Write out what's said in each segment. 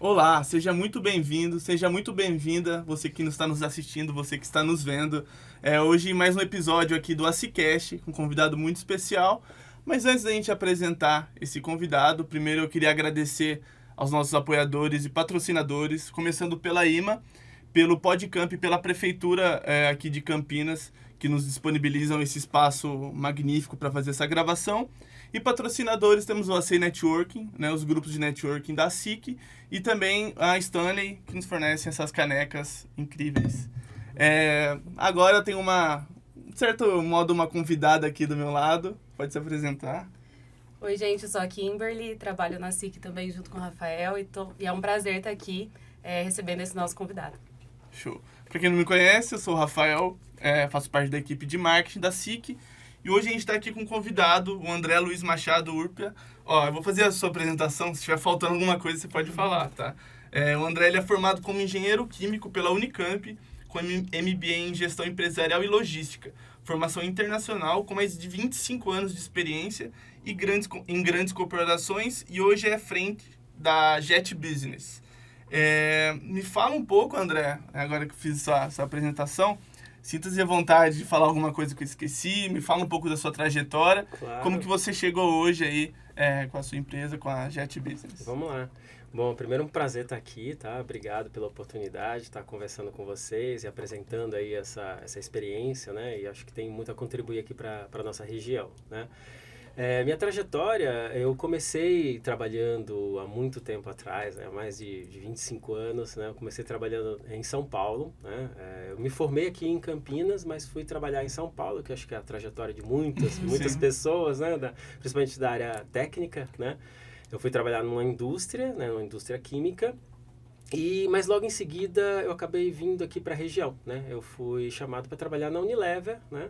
Olá, seja muito bem-vindo, seja muito bem-vinda, você que está nos assistindo, você que está nos vendo. Hoje mais um episódio aqui do ACICast, com um convidado muito especial. Mas antes da gente apresentar esse convidado, primeiro eu queria agradecer aos nossos apoiadores e patrocinadores, começando pela IMA, pelo Podcamp e pela Prefeitura aqui de Campinas, que nos disponibilizam esse espaço magnífico para fazer essa gravação. E patrocinadores temos o AC Networking, né, os grupos de networking da SIC, e também a Stanley, que nos fornecem essas canecas incríveis. Agora eu tenho de certo modo, uma convidada aqui do meu lado. Pode se apresentar. Oi, gente, eu sou a Kimberly, trabalho na SIC também junto com o Rafael e é um prazer estar aqui recebendo esse nosso convidado. Show. Para quem não me conhece, eu sou o Rafael, faço parte da equipe de marketing da SIC. E hoje a gente está aqui com um convidado, o André Luiz Machado Urpia. Eu vou fazer a sua apresentação, se estiver faltando alguma coisa você pode falar, tá? O André ele é formado como engenheiro químico pela Unicamp, com MBA em gestão empresarial e logística. Formação internacional, com mais de 25 anos de experiência em grandes corporações, e hoje é frente da Jet Business. Me fala um pouco, André, agora que eu fiz sua apresentação, sinta-se à vontade de falar alguma coisa que eu esqueci, me fala um pouco da sua trajetória, Claro. Como que você chegou hoje aí com a sua empresa, com a Jet Business. Vamos lá. Bom, primeiro um prazer estar aqui, tá? Obrigado pela oportunidade de estar conversando com vocês e apresentando aí essa experiência, né? E acho que tem muito a contribuir aqui para a nossa região, né? Minha trajetória, eu comecei trabalhando há muito tempo atrás, né? Há mais de 25 anos, né? Eu comecei trabalhando em São Paulo, né? Eu me formei aqui em Campinas, mas fui trabalhar em São Paulo, que acho que é a trajetória de muitas pessoas, né? Principalmente da área técnica, né? Eu fui trabalhar numa indústria, né? Numa indústria química, mas logo em seguida eu acabei vindo aqui para a região, né? Eu fui chamado para trabalhar na Unilever, né?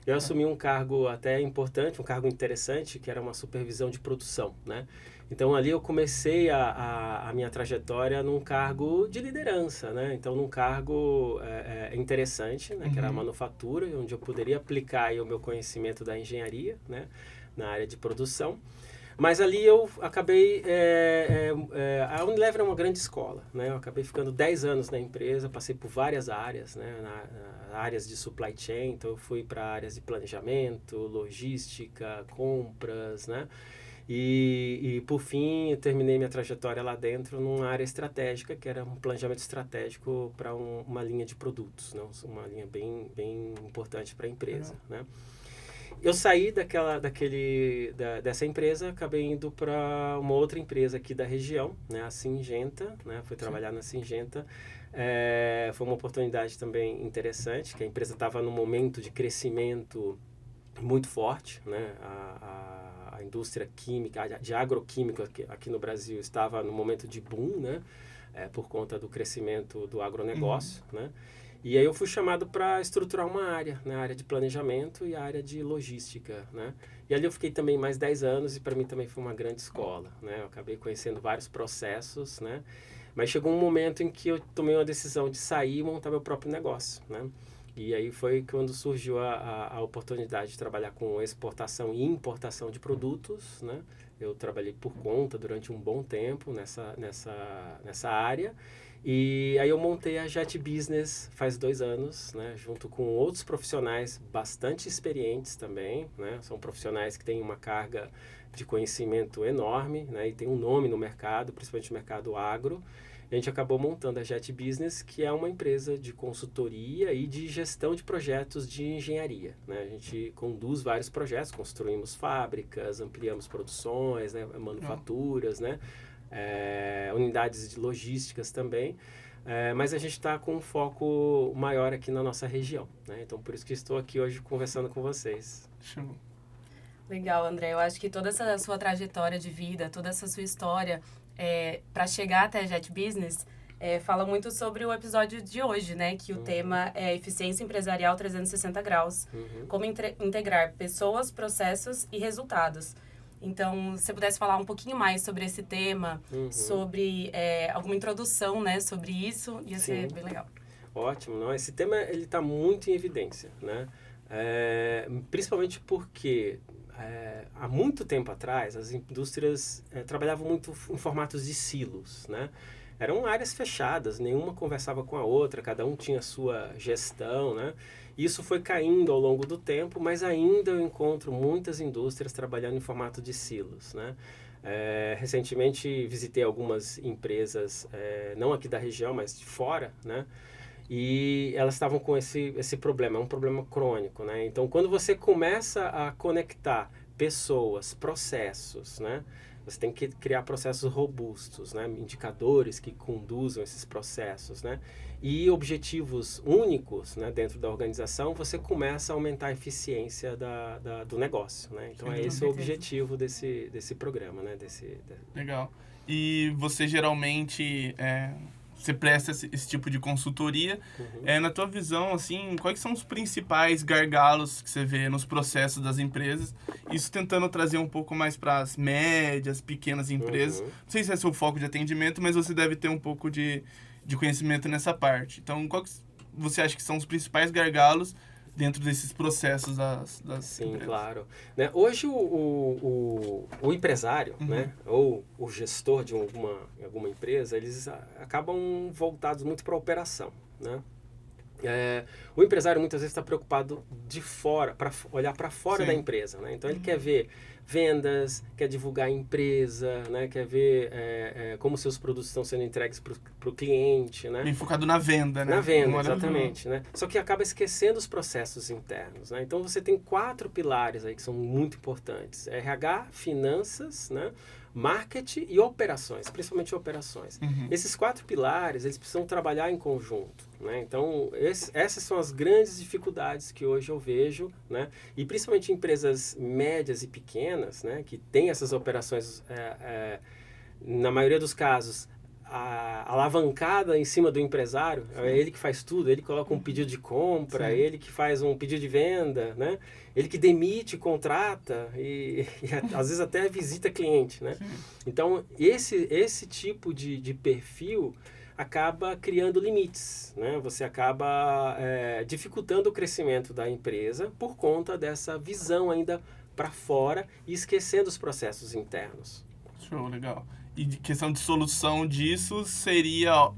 Eu assumi um cargo até importante, um cargo interessante, que era uma supervisão de produção, né? Então ali eu comecei a minha trajetória num cargo de liderança, né? Então num cargo interessante, né? Que era a manufatura, onde eu poderia aplicar aí o meu conhecimento da engenharia, né? Na área de produção. Mas ali eu acabei... a Unilever é uma grande escola, né? Eu acabei ficando 10 anos na empresa, passei por várias áreas, né? Áreas de supply chain, então eu fui para áreas de planejamento, logística, compras, né? E por fim, eu terminei minha trajetória lá dentro numa área estratégica, que era um planejamento estratégico para uma linha de produtos, né? Uma linha bem importante para a empresa, né? Eu saí dessa empresa, acabei indo para uma outra empresa aqui da região, né, a Syngenta, né, fui trabalhar na Syngenta. Foi uma oportunidade também interessante, que a empresa estava num momento de crescimento muito forte, né, a indústria química, de agroquímica aqui no Brasil estava no momento de boom, né, por conta do crescimento do agronegócio, né. E aí eu fui chamado para estruturar uma área, né? A área de planejamento e a área de logística, né? E ali eu fiquei também mais 10 anos e para mim também foi uma grande escola, né? Eu acabei conhecendo vários processos, né? Mas chegou um momento em que eu tomei uma decisão de sair e montar meu próprio negócio, né? E aí foi quando surgiu a oportunidade de trabalhar com exportação e importação de produtos, né? Eu trabalhei por conta durante um bom tempo nessa área. E aí eu montei a Jet Business faz 2 anos, né, junto com outros profissionais bastante experientes também, né, são profissionais que têm uma carga de conhecimento enorme, né, e tem um nome no mercado, principalmente no mercado agro. E a gente acabou montando a Jet Business, que é uma empresa de consultoria e de gestão de projetos de engenharia, né. A gente conduz vários projetos, construímos fábricas, ampliamos produções, né, manufaturas, né, unidades de logísticas também, mas a gente está com um foco maior aqui na nossa região, né? Então por isso que estou aqui hoje conversando com vocês. Show. Legal, André. Eu acho que toda essa sua trajetória de vida, toda essa sua história para chegar até a Jet Business fala muito sobre o episódio de hoje, né? Que o tema é Eficiência Empresarial 360 graus. Como integrar pessoas, processos e resultados. Então, se você pudesse falar um pouquinho mais sobre esse tema, sobre alguma introdução, né, sobre isso, ia ser bem legal. Ótimo, não? Esse tema ele está muito em evidência, né? Principalmente porque há muito tempo atrás as indústrias trabalhavam muito em formatos de silos, né? eram áreas fechadas, nenhuma conversava com a outra, cada um tinha a sua gestão, né? Isso foi caindo ao longo do tempo, mas ainda eu encontro muitas indústrias trabalhando em formato de silos, né? Recentemente visitei algumas empresas, não aqui da região, mas de fora, né? E elas estavam com esse problema, é um problema crônico, né? Então, quando você começa a conectar pessoas, processos, né? Você tem que criar processos robustos, né? Indicadores que conduzam esses processos, né? E objetivos únicos, né? Dentro da organização, você começa a aumentar a eficiência do negócio, né? Então, Sim, esse é o objetivo desse programa, né? Legal. E você geralmente... você presta esse tipo de consultoria. Na tua visão, assim, quais são os principais gargalos que você vê nos processos das empresas? Isso tentando trazer um pouco mais para as médias, pequenas empresas. Não sei se é seu foco de atendimento, mas você deve ter um pouco de conhecimento nessa parte. Então, qual que você acha que são os principais gargalos dentro desses processos das Sim, empresas? claro. Né? Hoje o empresário, né? Ou o gestor de alguma empresa, eles acabam voltados muito para a operação, né? O empresário muitas vezes está preocupado de fora, para olhar para fora da empresa, né? Então ele quer ver vendas, quer divulgar a empresa, né? Quer ver como seus produtos estão sendo entregues para o cliente, né? Bem focado na venda, né? Na venda, exatamente, né? Só que acaba esquecendo os processos internos, né? Então você tem 4 pilares aí que são muito importantes: RH, finanças, né? Marketing e operações, principalmente operações. Esses 4 pilares, eles precisam trabalhar em conjunto, né? Então, essas são as grandes dificuldades que hoje eu vejo, né? E principalmente empresas médias e pequenas, né? Que têm essas operações, na maioria dos casos, alavancada em cima do empresário. É ele que faz tudo, ele coloca um pedido de compra, ele que faz um pedido de venda, né? Ele que demite, contrata e às vezes até visita cliente, né? Então, esse tipo de perfil acaba criando limites, né? Você acaba dificultando o crescimento da empresa por conta dessa visão ainda para fora e esquecendo os processos internos. Show, legal. E questão de solução disso seria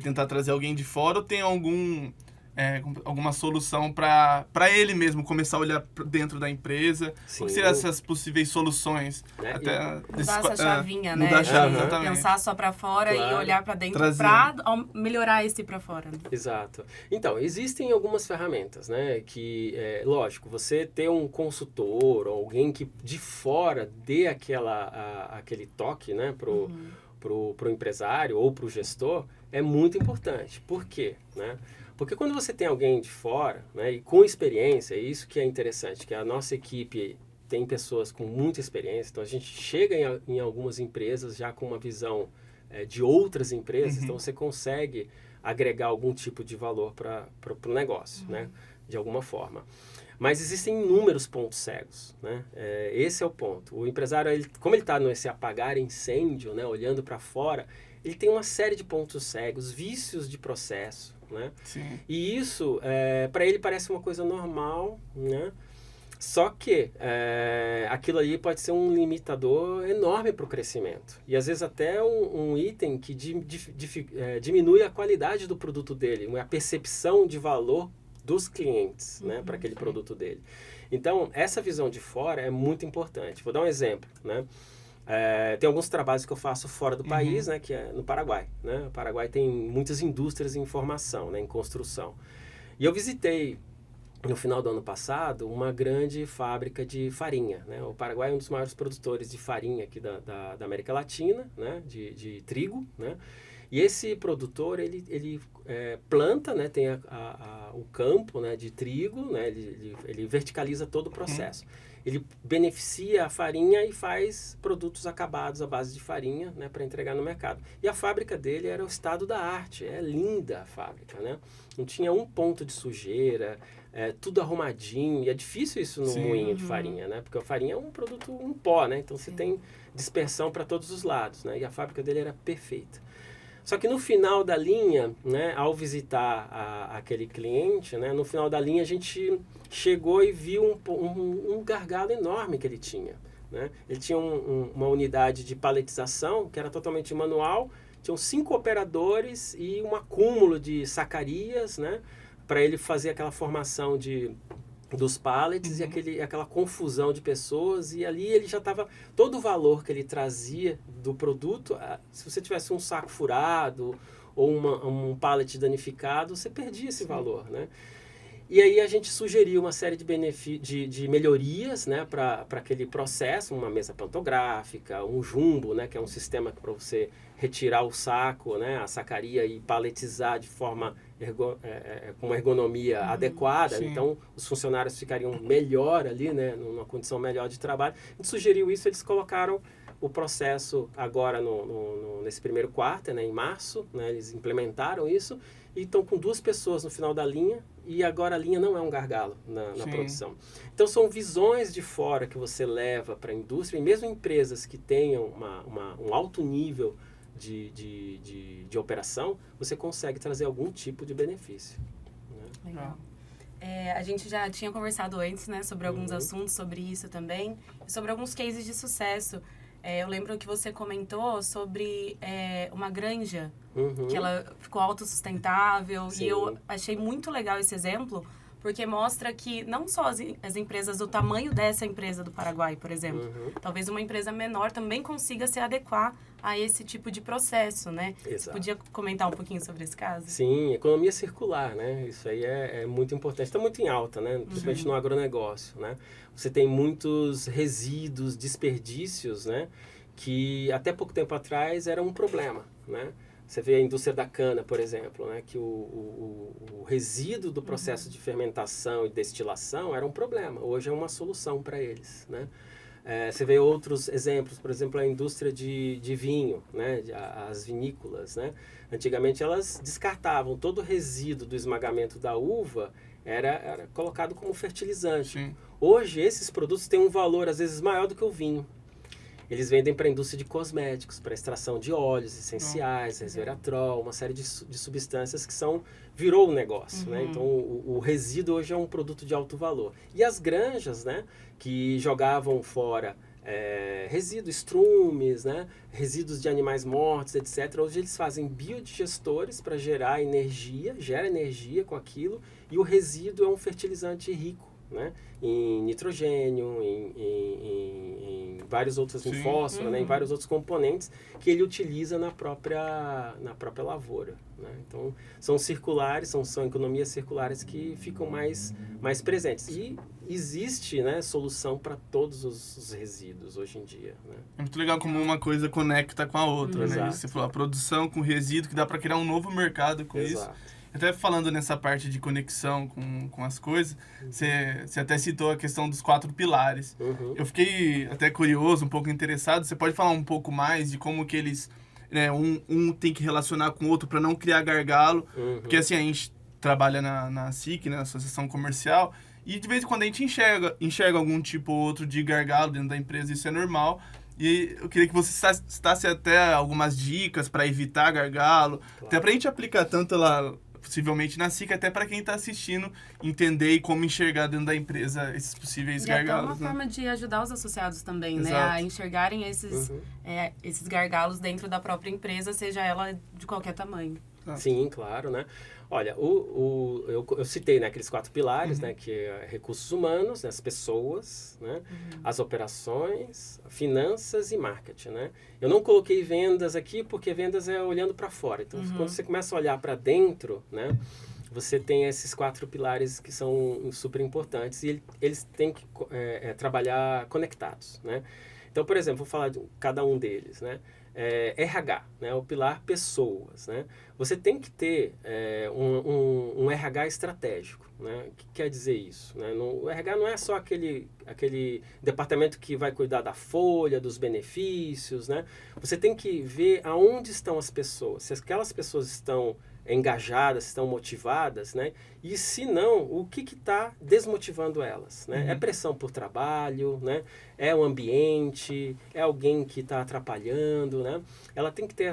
tentar trazer alguém de fora ou tem alguma solução para ele mesmo começar a olhar dentro da empresa? Sim. O que seriam essas possíveis soluções? Mudar essa chavinha, né? Mudar a chave, exatamente. Pensar só para fora e olhar para dentro para melhorar esse para fora. Né? Exato. Então, existem algumas ferramentas, né? Que, lógico, você ter um consultor ou alguém que de fora dê aquele toque, né? Pro empresário ou pro gestor é muito importante. Por quê? Né? Porque quando você tem alguém de fora, né, e com experiência, é isso que é interessante, que a nossa equipe tem pessoas com muita experiência, então a gente chega em algumas empresas já com uma visão de outras empresas, então você consegue agregar algum tipo de valor para o negócio, né, de alguma forma. Mas existem inúmeros pontos cegos, né? Esse é o ponto. O empresário, como ele está nesse apagar incêndio, né, olhando para fora, ele tem uma série de pontos cegos, vícios de processo, né? Sim. E isso, para ele parece uma coisa normal, né? Só que aquilo ali pode ser um limitador enorme para o crescimento. E às vezes até um item que diminui a qualidade do produto dele, a percepção de valor dos clientes, né, para aquele produto dele. Então, essa visão de fora é muito importante. Vou dar um exemplo, né? Tem alguns trabalhos que eu faço fora do país, né, que é no Paraguai, né? O Paraguai tem muitas indústrias em formação, né, em construção. E eu visitei, no final do ano passado, uma grande fábrica de farinha, né? O Paraguai é um dos maiores produtores de farinha aqui da América Latina, né, de trigo, né? E esse produtor, ele planta, né, tem o campo, né, de trigo, né, ele verticaliza todo o processo. Ele beneficia a farinha e faz produtos acabados à base de farinha, né, para entregar no mercado. E a fábrica dele era o estado da arte, é linda a fábrica, né? Não tinha um ponto de sujeira, tudo arrumadinho. E é difícil isso no moinho de farinha, né? Porque a farinha é um produto em pó, né? Então você tem dispersão para todos os lados, né? E a fábrica dele era perfeita. Só que no final da linha, né, ao visitar aquele cliente, né, no final da linha a gente chegou e viu um gargalo enorme que ele tinha. Né? Ele tinha uma unidade de paletização que era totalmente manual tinham 5 operadores e um acúmulo de sacarias, né? Para ele fazer aquela formação dos pallets e aquela confusão de pessoas, e ali ele já estava, todo o valor que ele trazia do produto, se você tivesse um saco furado ou um pallet danificado, você perdia esse valor, né? E aí a gente sugeriu uma série de melhorias, né, para aquele processo, uma mesa pantográfica, um jumbo, né, que é um sistema para você retirar o saco, né, a sacaria e paletizar de forma com uma ergonomia adequada. Sim. Então os funcionários ficariam melhor ali, né, numa condição melhor de trabalho. A gente sugeriu isso, eles colocaram o processo agora nesse primeiro quarto, né, em março, né, eles implementaram isso e estão com 2 pessoas no final da linha, e agora a linha não é um gargalo na produção. Então são visões de fora que você leva para a indústria, e mesmo empresas que tenham um alto nível de operação, você consegue trazer algum tipo de benefício. Né? Legal. A gente já tinha conversado antes, né, sobre alguns assuntos sobre isso também, e sobre alguns cases de sucesso. Eu lembro que você comentou sobre uma granja, que ela ficou autossustentável. Sim. E eu achei muito legal esse exemplo, porque mostra que não só as empresas do tamanho dessa empresa do Paraguai, por exemplo, talvez uma empresa menor também consiga se adequar a esse tipo de processo, né? Exato. Você podia comentar um pouquinho sobre esse caso? Sim, economia circular, né? Isso aí é muito importante. Está muito em alta, né? Principalmente no agronegócio, né? Você tem muitos resíduos, desperdícios, né? Que até pouco tempo atrás era um problema, né? Você vê a indústria da cana, por exemplo, né? Que o resíduo do processo de fermentação e destilação era um problema. Hoje é uma solução para eles, né? Você vê outros exemplos, por exemplo, a indústria de vinho, né? As vinícolas, né? Antigamente elas descartavam todo o resíduo do esmagamento da uva, era colocado como fertilizante. Sim. Hoje esses produtos têm um valor às vezes maior do que o vinho. Eles vendem para a indústria de cosméticos, para extração de óleos essenciais, resveratrol, uma série de substâncias que virou um negócio, né? Então, o resíduo hoje é um produto de alto valor. E as granjas, né, que jogavam fora resíduos, estrumes, né, resíduos de animais mortos, etc. Hoje eles fazem biodigestores para gerar energia, gera energia com aquilo, e o resíduo é um fertilizante rico, né, em nitrogênio, em vários outros, em fósforo, né, em vários outros componentes que ele utiliza na própria lavoura, né? Então, são circulares, são economias circulares que ficam mais presentes. E existe, né, solução para todos os resíduos hoje em dia, né? É muito legal como uma coisa conecta com a outra, né? Exato. Você falou a produção com resíduo, que dá para criar um novo mercado com isso. Até falando nessa parte de conexão com as coisas, você até citou a questão dos 4 pilares. Eu fiquei até curioso, um pouco interessado. Você pode falar um pouco mais de como que eles... Né, um tem que relacionar com o outro para não criar gargalo. Porque assim, a gente trabalha na SIC, né, na Associação Comercial, e de vez em quando a gente enxerga algum tipo ou outro de gargalo dentro da empresa, isso é normal. E eu queria que você citasse até algumas dicas para evitar gargalo, até para a gente aplicar tanto lá, possivelmente na SIC, até para quem está assistindo entender e como enxergar dentro da empresa esses possíveis gargalos. E até uma forma de ajudar os associados também, Exato. né? A enxergarem esses gargalos dentro da própria empresa, seja ela de qualquer tamanho. Sim, claro, né? Olha, eu citei, né, aqueles 4 pilares, né, que é recursos humanos, né, as pessoas, né, as operações, finanças e marketing, né? Eu não coloquei vendas aqui porque vendas é olhando para fora. Então, quando você começa a olhar para dentro, né, você tem esses 4 pilares que são super importantes e eles têm que trabalhar conectados, né? Então, por exemplo, vou falar de cada um deles, né? RH, né? O pilar pessoas, né? Você tem que ter um RH estratégico, né? O que quer dizer isso? Né? O RH não é só aquele departamento que vai cuidar da folha, dos benefícios, né? Você tem que ver aonde estão as pessoas, se aquelas pessoas estão engajadas, estão motivadas, né? E se não, o que está desmotivando elas, né? É pressão por trabalho, né? É o ambiente, é alguém que está atrapalhando, né? Ela tem que ter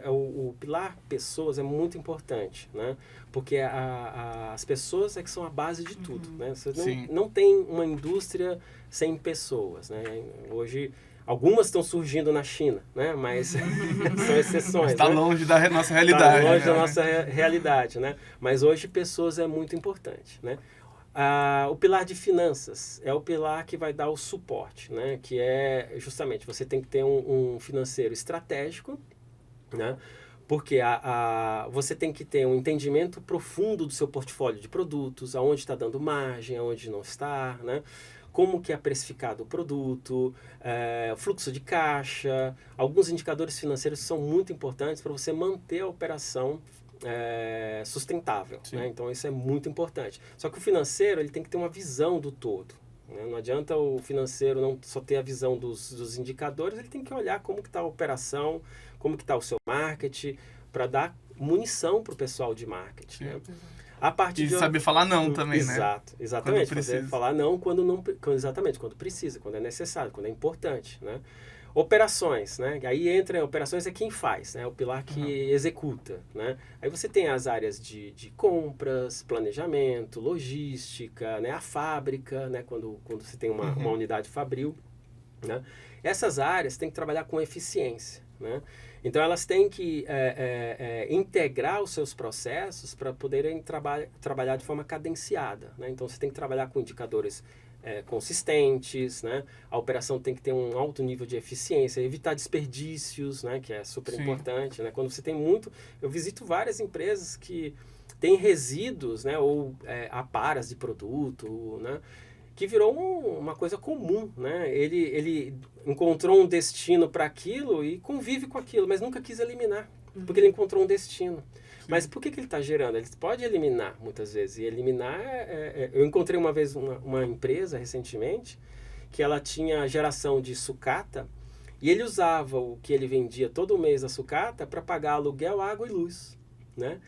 o pilar pessoas é muito importante, né? Porque as pessoas é que são a base de tudo, né? Você não tem uma indústria sem pessoas, né? Hoje Algumas estão surgindo na China, né? Mas são exceções. Está né? longe da nossa realidade. Está longe da nossa realidade, né? Mas hoje pessoas é muito importante, né? O pilar de finanças é o pilar que vai dar o suporte, né? Que é justamente você tem que ter um financeiro estratégico, né? Porque você tem que ter um entendimento profundo do seu portfólio de produtos, aonde está dando margem, aonde não está, né? Como que é precificado o produto, fluxo de caixa. Alguns indicadores financeiros são muito importantes para você manter a operação sustentável. Né? Então, isso é muito importante. Só que o financeiro ele tem que ter uma visão do todo. Né? Não adianta o financeiro não só ter a visão dos indicadores, ele tem que olhar como que está a operação, como que está o seu marketing, para dar munição para o pessoal de marketing. Né? A partir de saber falar não também, exatamente. Fazer falar não exatamente, quando precisa, quando é necessário, quando é importante, né? Operações, né? Aí entra operações é quem faz, né? O pilar que executa, né? Aí você tem as áreas de compras, planejamento, logística, né? A fábrica, né? Quando você tem uma unidade fabril, né? Essas áreas têm que trabalhar com eficiência, né? Então, elas têm que integrar os seus processos para poderem trabalhar de forma cadenciada. Né? Então, você tem que trabalhar com indicadores consistentes, né? A operação tem que ter um alto nível de eficiência, evitar desperdícios, né? Que é super importante. Né? Quando você tem muito... Eu visito várias empresas que têm resíduos, né? Ou aparas de produto, né? Que virou uma coisa comum, né? Ele encontrou um destino para aquilo e convive com aquilo, mas nunca quis eliminar, porque ele encontrou um destino. Sim. Mas por que ele está gerando? Ele pode eliminar, muitas vezes, e eliminar... Eu encontrei uma vez uma empresa, recentemente, que ela tinha geração de sucata, e ele usava o que ele vendia todo mês da sucata para pagar aluguel, água e luz, né?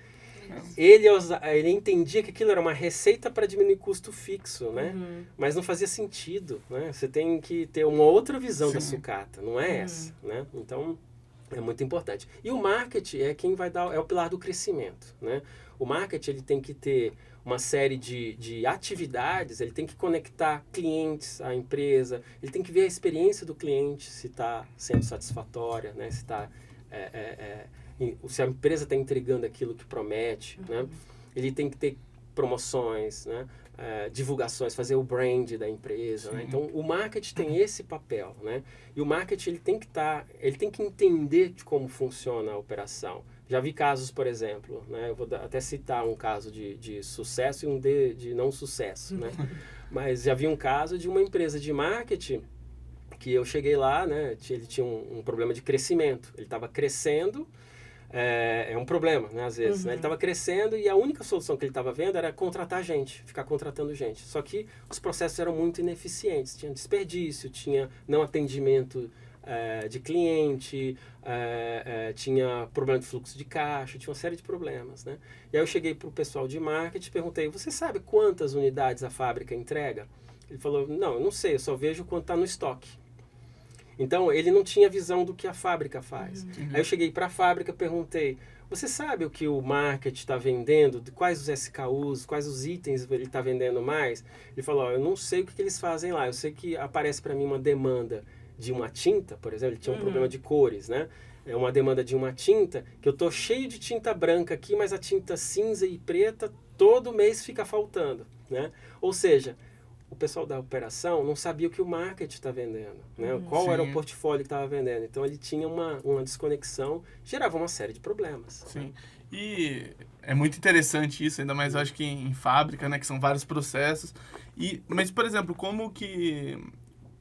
Ele entendia que aquilo era uma receita para diminuir custo fixo, né? Mas não fazia sentido, né? Você tem que ter uma outra visão da sucata, não é essa, né? Então, é muito importante. E o marketing é quem vai dar, é o pilar do crescimento, né? O marketing ele tem que ter uma série de atividades, ele tem que conectar clientes à empresa, ele tem que ver a experiência do cliente, se está sendo satisfatória, né? Se está... se a empresa está entregando aquilo que promete, né? Ele tem que ter promoções, né? Divulgações, fazer o brand da empresa, né? Então, o marketing tem esse papel, né? E o marketing ele tem que entender de como funciona a operação. Já vi casos, por exemplo, né? Eu vou até citar um caso de sucesso e um de não sucesso, né? Mas já vi um caso de uma empresa de marketing que eu cheguei lá, né? Ele tinha um problema de crescimento. Ele estava crescendo. É um problema, né, às vezes. Né? Ele estava crescendo e a única solução que ele estava vendo era contratar gente, ficar contratando gente. Só que os processos eram muito ineficientes. Tinha desperdício, tinha não atendimento de cliente, tinha problema de fluxo de caixa, tinha uma série de problemas. Né? E aí eu cheguei para o pessoal de marketing e perguntei, você sabe quantas unidades a fábrica entrega? Ele falou, não, eu não sei, eu só vejo quanto está no estoque. Então, ele não tinha visão do que a fábrica faz. Aí eu cheguei para a fábrica e perguntei, você sabe o que o marketing está vendendo? Quais os SKUs, quais os itens ele está vendendo mais? Ele falou, eu não sei o que eles fazem lá. Eu sei que aparece para mim uma demanda de uma tinta, por exemplo, ele tinha um problema de cores, né? É uma demanda de uma tinta, que eu tô cheio de tinta branca aqui, mas a tinta cinza e preta todo mês fica faltando, né? Ou seja... O pessoal da operação não sabia o que o marketing está vendendo, né? Qual era o portfólio que estava vendendo. Então, ele tinha uma desconexão, gerava uma série de problemas. Sim. E é muito interessante isso, ainda mais eu acho que em fábrica, né? Que são vários processos. Mas, por exemplo, como que...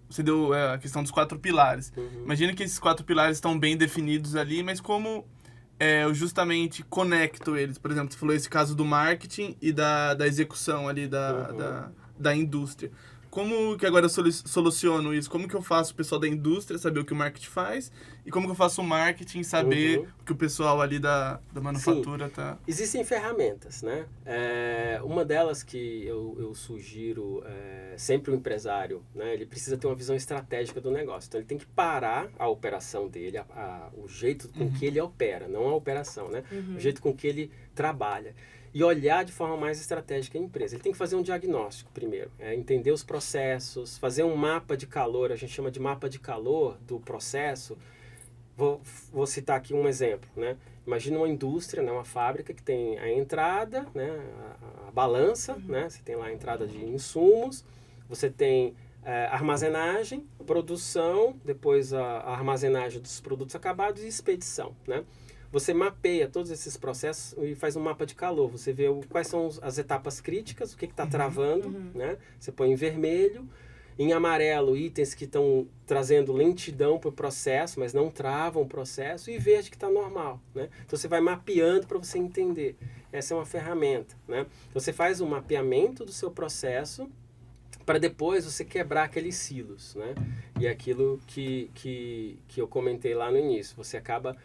Você deu a questão dos 4 pilares. Imagina que esses 4 pilares estão bem definidos ali, mas como eu justamente conecto eles? Por exemplo, você falou esse caso do marketing e da execução ali da indústria. Como que agora eu soluciono isso? Como que eu faço o pessoal da indústria saber o que o marketing faz? E como que eu faço o marketing saber o que o pessoal ali da manufatura tá... Existem ferramentas, né? Uma delas que eu sugiro, sempre o empresário, né? Ele precisa ter uma visão estratégica do negócio. Então, ele tem que parar a operação dele, o jeito com que ele opera, não a operação, né? O jeito com que ele trabalha. e olhar de forma mais estratégica a empresa. Ele tem que fazer um diagnóstico primeiro, entender os processos, fazer um mapa de calor, a gente chama de mapa de calor do processo. Vou citar aqui um exemplo, né? Imagina uma indústria, né, uma fábrica que tem a entrada, né, a balança, né? Você tem lá a entrada de insumos, você tem armazenagem, produção, depois a armazenagem dos produtos acabados e expedição, né? Você mapeia todos esses processos e faz um mapa de calor. Você vê quais são as etapas críticas, o que está travando, né? Você põe em vermelho, em amarelo itens que estão trazendo lentidão para o processo, mas não travam o processo, e verde que está normal, né? Então você vai mapeando para você entender. Essa é uma ferramenta, né? Então você faz um mapeamento do seu processo para depois você quebrar aqueles silos, né? E aquilo que eu comentei lá no início, você acaba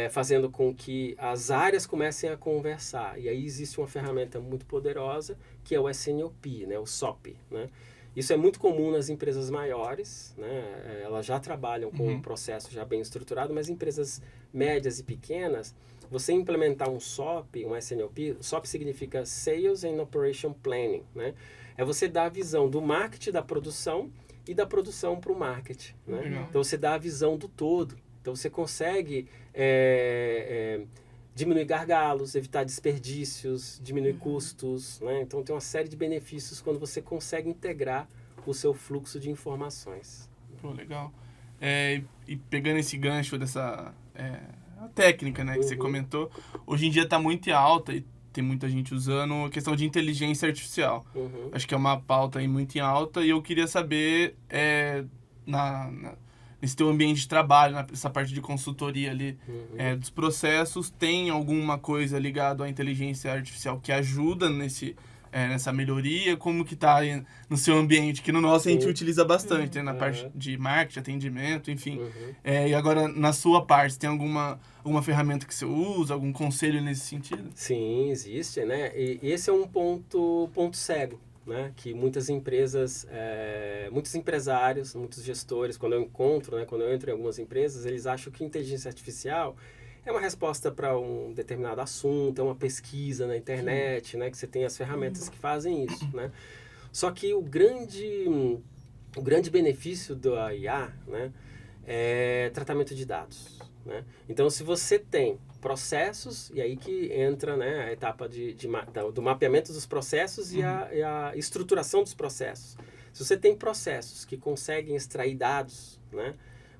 fazendo com que as áreas comecem a conversar. E aí existe uma ferramenta muito poderosa, que é o SNOP, né? O SOP, né? Isso é muito comum nas empresas maiores, né? Elas já trabalham com um processo já bem estruturado, mas empresas médias e pequenas, você implementar um SOP, um SNOP, SOP significa Sales and Operation Planning, né? É você dar a visão do marketing da produção e da produção para o marketing, né? Então você dá a visão do todo. Então você consegue diminuir gargalos, evitar desperdícios, diminuir custos, né? Então tem uma série de benefícios quando você consegue integrar o seu fluxo de informações. Pô, legal. E pegando esse gancho dessa a técnica, né, que você comentou, hoje em dia está muito em alta e tem muita gente usando a questão de inteligência artificial. Acho que é uma pauta aí muito em alta e eu queria saber nesse teu ambiente de trabalho, nessa parte de consultoria ali, dos processos, tem alguma coisa ligada à inteligência artificial que ajuda nessa melhoria? Como que tá aí no seu ambiente? Que no nosso a gente utiliza bastante, né? Na parte de marketing, atendimento, enfim. E agora, na sua parte, tem alguma ferramenta que você usa, algum conselho nesse sentido? Sim, existe, né? E esse é um ponto cego, né? Que muitas empresas, muitos empresários, muitos gestores, quando eu entro em algumas empresas, eles acham que inteligência artificial é uma resposta para um determinado assunto, é uma pesquisa na internet, né? Que você tem as ferramentas que fazem isso, né? Só que o grande benefício da IA, né? É tratamento de dados, né? Então, se você tem processos, e aí que entra, né, a etapa do mapeamento dos processos e a estruturação dos processos. Se você tem processos que conseguem extrair dados, né?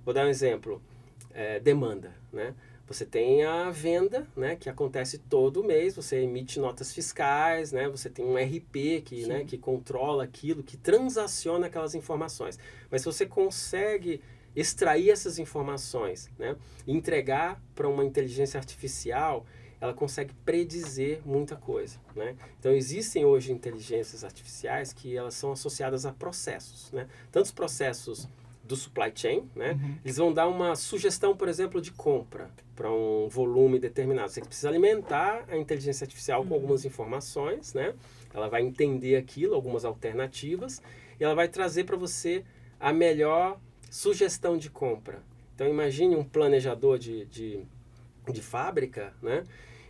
Vou dar um exemplo, demanda, né? Você tem a venda, né, que acontece todo mês, você emite notas fiscais, né, você tem um RP que controla aquilo, que transaciona aquelas informações. Mas se você consegue extrair essas informações, né, e entregar para uma inteligência artificial, ela consegue predizer muita coisa, né? Então existem hoje inteligências artificiais que elas são associadas a processos, né? Tantos processos do supply chain, né? Eles vão dar uma sugestão, por exemplo, de compra para um volume determinado. Você precisa alimentar a inteligência artificial com algumas informações, né? Ela vai entender aquilo, algumas alternativas, e ela vai trazer para você a melhor sugestão de compra. Então imagine um planejador de fábrica, né?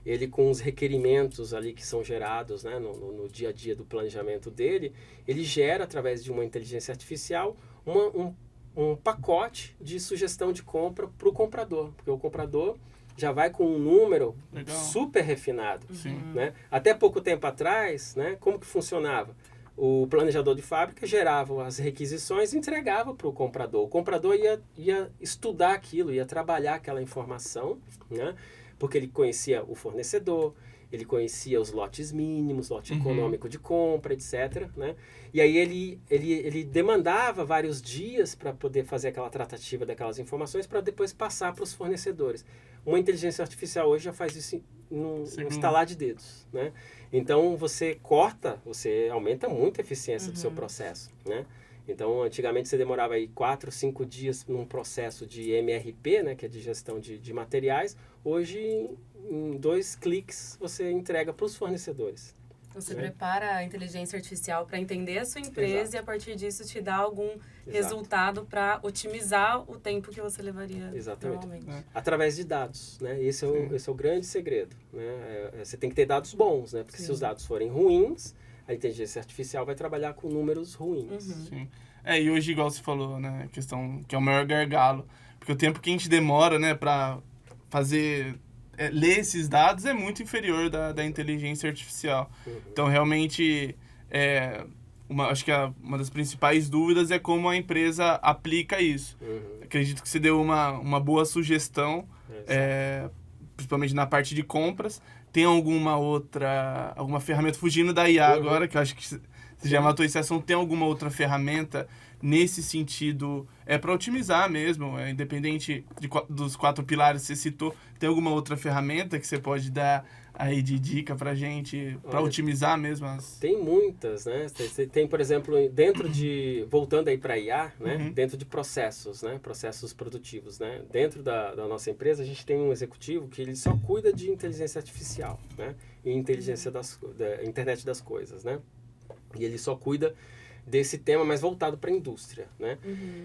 Ele com os requerimentos ali que são gerados, né, no dia a dia do planejamento dele, ele gera através de uma inteligência artificial um pacote de sugestão de compra para o comprador, porque o comprador já vai com um número super refinado, né? Até pouco tempo atrás, né, como que funcionava? O planejador de fábrica gerava as requisições e entregava para o comprador. O comprador ia estudar aquilo, ia trabalhar aquela informação, né? Porque ele conhecia o fornecedor, ele conhecia os lotes mínimos, lote econômico de compra, etc., né? E aí ele demandava vários dias para poder fazer aquela tratativa daquelas informações para depois passar para os fornecedores. Uma inteligência artificial hoje já faz isso num estalar de dedos, né? Então você aumenta muito a eficiência do seu processo, né? Então, antigamente você demorava aí 4, 5 dias num processo de MRP, né, que é de gestão de materiais. Hoje, em 2 cliques, você entrega para os fornecedores. Você prepara a inteligência artificial para entender a sua empresa e a partir disso te dá algum resultado para otimizar o tempo que você levaria normalmente. Através de dados, né? Esse é o grande segredo, né? Você tem que ter dados bons, né? Porque se os dados forem ruins, a inteligência artificial vai trabalhar com números ruins. Sim. E hoje, igual você falou, né? A questão que é o maior gargalo. Porque o tempo que a gente demora, né, para fazer... ler esses dados é muito inferior da inteligência artificial. Então, realmente, acho que uma das principais dúvidas é como a empresa aplica isso. Acredito que você deu uma boa sugestão, principalmente na parte de compras. Tem alguma ferramenta, fugindo da IA agora, que eu acho que você já matou esse assunto, tem alguma outra ferramenta nesse sentido, para otimizar mesmo, independente dos 4 pilares que você citou, tem alguma outra ferramenta que você pode dar aí de dica pra gente, para otimizar mesmo Tem muitas, né? Tem, por exemplo, voltando aí para IA, né? Dentro de processos, né? Processos produtivos, né? Dentro da nossa empresa, a gente tem um executivo que ele só cuida de inteligência artificial, né? E inteligência da internet das coisas, né? E ele só cuida desse tema mais voltado para a indústria, né?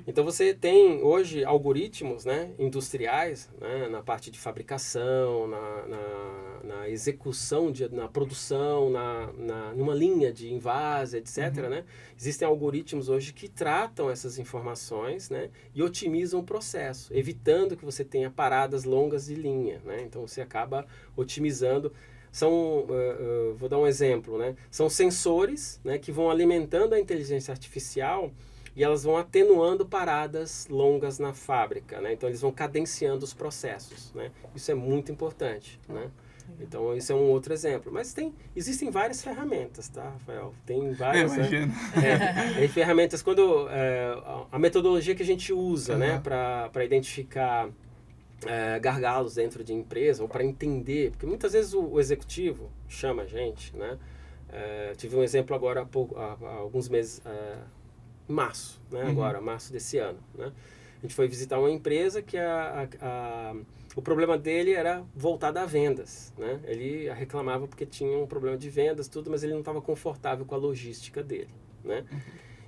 Então você tem hoje algoritmos, né, industriais, né, na parte de fabricação, na execução, na produção, numa linha de invase, etc. Né? Existem algoritmos hoje que tratam essas informações, né, e otimizam o processo, evitando que você tenha paradas longas de linha, né? Então você acaba otimizando. Vou dar um exemplo, né? São sensores, né, que vão alimentando a inteligência artificial e elas vão atenuando paradas longas na fábrica, né? Então eles vão cadenciando os processos, né? Isso é muito importante, né? Então isso é um outro exemplo. Mas existem várias ferramentas, tá, Rafael? Tem várias, imagino. Tem ferramentas a metodologia que a gente usa, né, para identificar gargalos dentro de empresa, ou para entender, porque muitas vezes o executivo chama a gente, né? Tive um exemplo agora há alguns meses, em março, né? Agora, março desse ano, né? A gente foi visitar uma empresa que o problema dele era voltado a vendas, né? Ele reclamava porque tinha um problema de vendas, tudo, mas ele não estava confortável com a logística dele, né?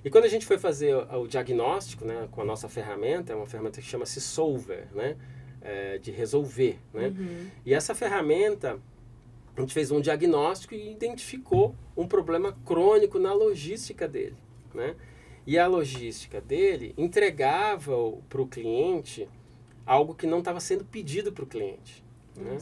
E quando a gente foi fazer o diagnóstico, né, com a nossa ferramenta, é uma ferramenta que chama-se Solver, né? De resolver, né? E essa ferramenta, a gente fez um diagnóstico e identificou um problema crônico na logística dele, né? E a logística dele entregava para o cliente algo que não estava sendo pedido para o cliente, né?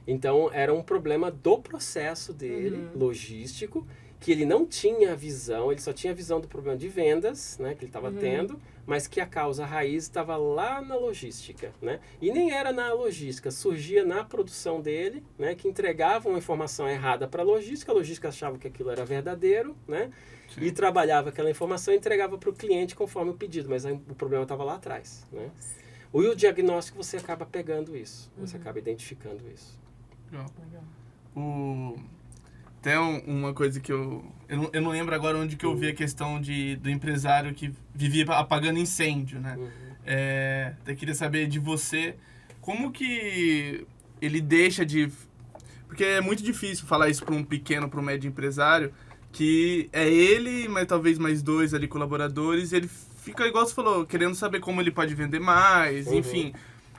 Então, era um problema do processo dele, logístico, que ele não tinha a visão, ele só tinha a visão do problema de vendas, né, que ele estava tendo, mas que a causa raiz estava lá na logística, né? E nem era na logística, surgia na produção dele, né, que entregava uma informação errada para a logística achava que aquilo era verdadeiro, né? E trabalhava aquela informação e entregava para o cliente conforme o pedido, mas o problema estava lá atrás, né? E o diagnóstico você acaba pegando isso, você acaba identificando isso. Legal. Até uma coisa que eu não lembro agora onde que eu vi a questão do empresário que vivia apagando incêndio, né? Eu queria saber de você, como que ele deixa de... Porque é muito difícil falar isso para um pequeno, para um médio empresário, que é ele, mas talvez mais 2 ali colaboradores, e ele fica, igual você falou, querendo saber como ele pode vender mais, enfim,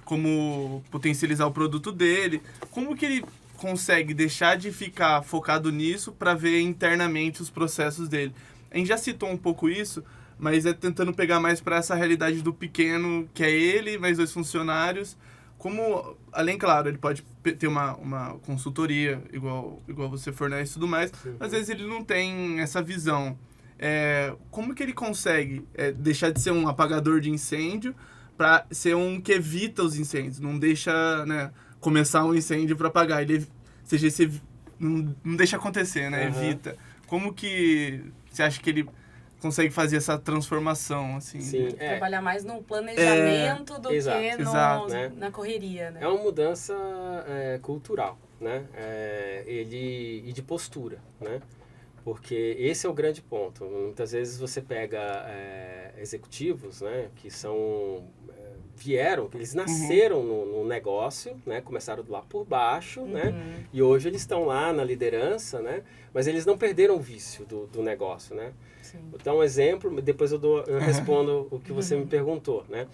como potencializar o produto dele. Como que ele consegue deixar de ficar focado nisso para ver internamente os processos dele? A gente já citou um pouco isso, mas tentando pegar mais para essa realidade do pequeno, que é ele, mais 2 funcionários. Como, além, claro, ele pode ter uma consultoria, igual você fornece e tudo mais, mas às vezes ele não tem essa visão. Como que ele consegue deixar de ser um apagador de incêndio para ser um que evita os incêndios, não deixa, né, começar um incêndio para apagar, não deixa acontecer, né, evita. Como que você acha que ele consegue fazer essa transformação, assim? Sim, trabalhar mais no planejamento do que na correria, né? É uma mudança cultural, né? E de postura, né? Porque esse é o grande ponto. Muitas vezes você pega executivos, né, que são eles nasceram no negócio, né? Começaram lá por baixo, né? E hoje eles estão lá na liderança, né? Mas eles não perderam o vício do negócio, né? Sim. Vou dar um exemplo, depois eu respondo o que você me perguntou, né?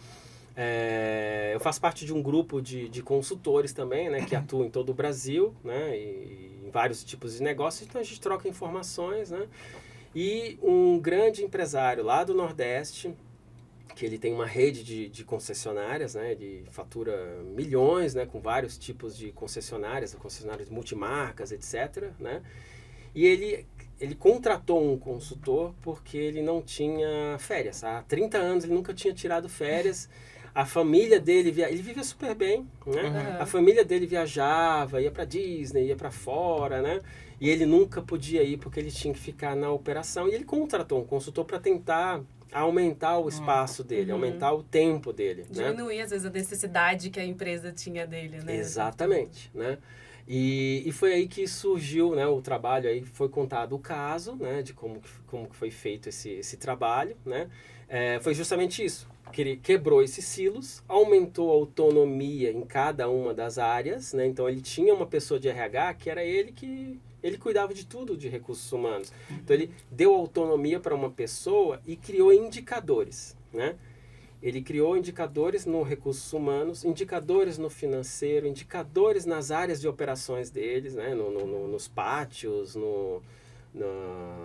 Eu faço parte de um grupo de consultores também, né? Que atuam em todo o Brasil, né? E em vários tipos de negócios, então a gente troca informações, né? E um grande empresário lá do Nordeste, que ele tem uma rede de concessionárias, né? Ele fatura milhões, né? Com vários tipos de concessionárias multimarcas, etc., né? E ele contratou um consultor porque ele não tinha férias. Há 30 anos ele nunca tinha tirado férias. A família dele, ele vivia super bem, né? A família dele viajava, ia para Disney, ia para fora, né? E ele nunca podia ir porque ele tinha que ficar na operação. E ele contratou um consultor para tentar aumentar o espaço dele, aumentar o tempo dele. Diminuir, né? às vezes, a necessidade que a empresa tinha dele, né? Exatamente, né? E foi aí que surgiu, né, o trabalho, aí foi contado o caso, né, de como que foi feito esse trabalho, né? Foi justamente isso, que ele quebrou esses silos, aumentou a autonomia em cada uma das áreas, né? Então ele tinha uma pessoa de RH que era ele cuidava de tudo de recursos humanos. Então ele deu autonomia para uma pessoa e criou indicadores, né? Ele criou indicadores no recursos humanos, indicadores no financeiro, indicadores nas áreas de operações deles, né? Nos pátios,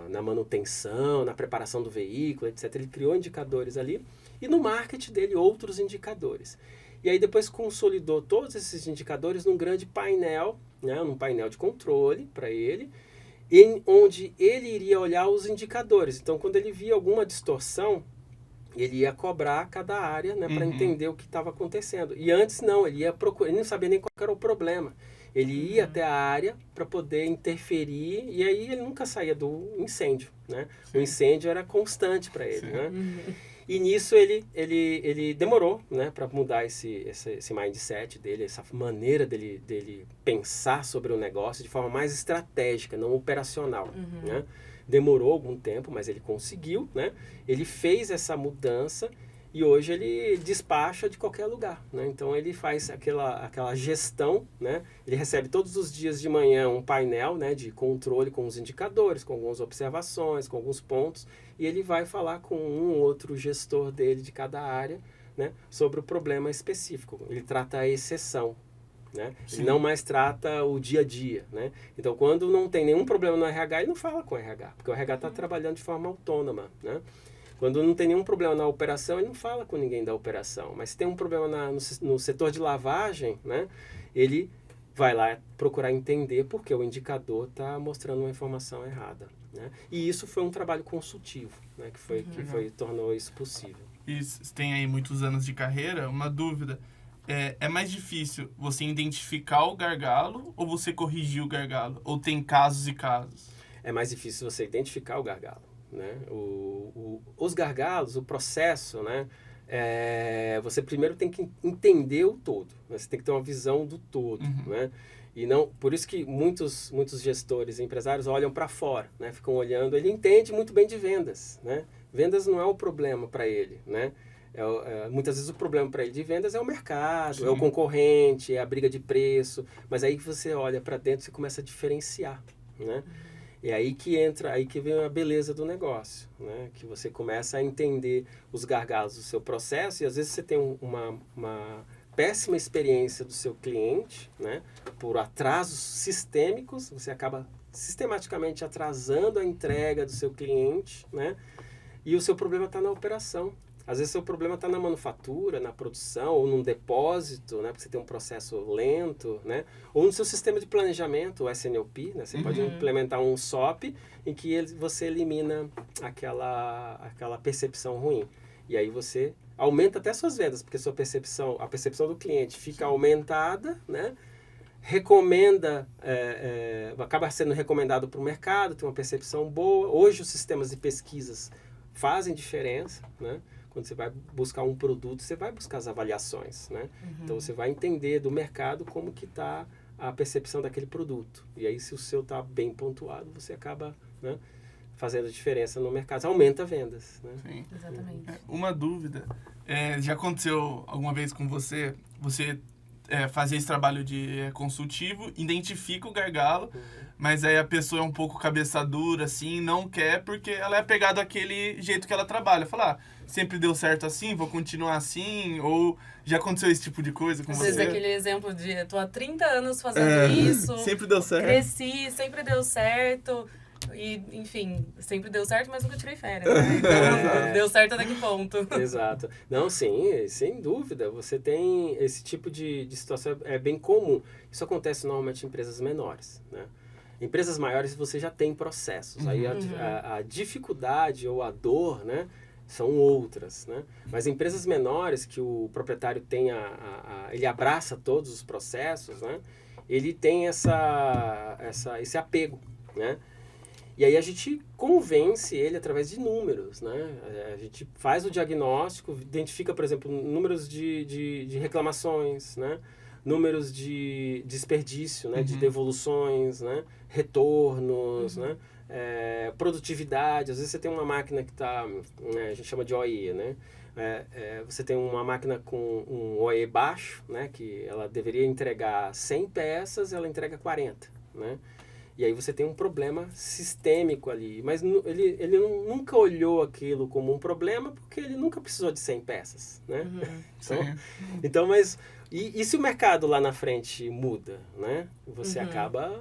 na manutenção, na preparação do veículo, etc. Ele criou indicadores ali e no marketing dele outros indicadores. E aí depois consolidou todos esses indicadores num grande painel, né? Num painel de controle para ele, onde ele iria olhar os indicadores. Então, quando ele via alguma distorção, ele ia cobrar cada área, né, para entender o que estava acontecendo. E antes não, ele ia procurar, ele não sabia nem qual era o problema. Ele ia até a área para poder interferir e aí ele nunca saía do incêndio, né? O incêndio era constante para ele, né? E nisso ele demorou, né, para mudar esse mindset dele, essa maneira dele pensar sobre o negócio de forma mais estratégica, não operacional, né? Demorou algum tempo, mas ele conseguiu, né? Ele fez essa mudança e hoje ele despacha de qualquer lugar, né? Então ele faz aquela gestão, né? Ele recebe todos os dias de manhã um painel, né, de controle com os indicadores, com algumas observações, com alguns pontos, e ele vai falar com um ou outro gestor dele de cada área, né, sobre o problema específico. Ele trata a exceção, né? Ele não mais trata o dia a dia, né? Então, quando não tem nenhum problema no RH, ele não fala com o RH, porque o RH está trabalhando de forma autônoma, né? Quando não tem nenhum problema na operação, ele não fala com ninguém da operação. Mas se tem um problema no setor de lavagem, né, ele vai lá procurar entender porque o indicador está mostrando uma informação errada, né? E isso foi um trabalho consultivo, né, que tornou isso possível. E você tem aí muitos anos de carreira, uma dúvida. É mais difícil você identificar o gargalo ou você corrigir o gargalo? Ou tem casos e casos? É mais difícil você identificar o gargalo, né? Os gargalos, o processo, né? Você primeiro tem que entender o todo, né? Você tem que ter uma visão do todo, né? E não, por isso que muitos gestores e empresários olham para fora, né? Ficam olhando, ele entende muito bem de vendas, né? Vendas não é o problema para ele, né? Muitas vezes o problema para ele de vendas é o mercado, Sim. É o concorrente, é a briga de preço, mas aí que você olha para dentro e começa a diferenciar, né? É aí que vem a beleza do negócio, né? Que você começa a entender os gargalos do seu processo e às vezes você tem uma péssima experiência do seu cliente, né? Por atrasos sistêmicos, você acaba sistematicamente atrasando a entrega do seu cliente, né? E o seu problema está na operação. Às vezes, seu problema está na manufatura, na produção, ou num depósito, né? Porque você tem um processo lento, né? Ou no seu sistema de planejamento, o SNOP, né? Você pode implementar um SOP em que você elimina aquela percepção ruim. E aí você aumenta até suas vendas, porque a percepção do cliente fica aumentada, né? Acaba sendo recomendado para o mercado, tem uma percepção boa. Hoje, os sistemas de pesquisas fazem diferença, né? Quando você vai buscar um produto, você vai buscar as avaliações, né? Então, você vai entender do mercado como que está a percepção daquele produto. E aí, se o seu está bem pontuado, você acaba, né, fazendo diferença no mercado, aumenta vendas, né? Sim. Exatamente. Uma dúvida, já aconteceu alguma vez com você, fazer esse trabalho de consultivo, identifica o gargalo, mas aí a pessoa é um pouco cabeça dura, assim, não quer, porque ela é apegada àquele jeito que ela trabalha. Falar, sempre deu certo assim, vou continuar assim, ou já aconteceu esse tipo de coisa com Às você? vezes aquele exemplo de, eu tô há 30 anos fazendo isso, sempre deu certo. cresci, sempre deu certo, e, enfim, sempre deu certo, mas nunca tirei férias, né? Então, deu certo até que ponto. Exato. Não, sim, sem dúvida. Você tem esse tipo de situação, é bem comum. Isso acontece normalmente em empresas menores, né? Empresas maiores você já tem processos. Aí a dificuldade ou a dor, né, são outras, né? Mas empresas menores que o proprietário tem ele abraça todos os processos, né? Ele tem esse apego, né? E aí a gente convence ele através de números, né? A gente faz o diagnóstico, identifica, por exemplo, números de reclamações, né? Números de desperdício, né? De devoluções, né? Retornos, né? Produtividade. Às vezes você tem uma máquina que está, a gente chama de OE, né? Você tem uma máquina com um OE baixo, né? Que ela deveria entregar 100 peças, ela entrega 40, né? E aí você tem um problema sistêmico ali. Mas ele nunca olhou aquilo como um problema porque ele nunca precisou de 100 peças, né? Então, mas... E se o mercado lá na frente muda, né? Você acaba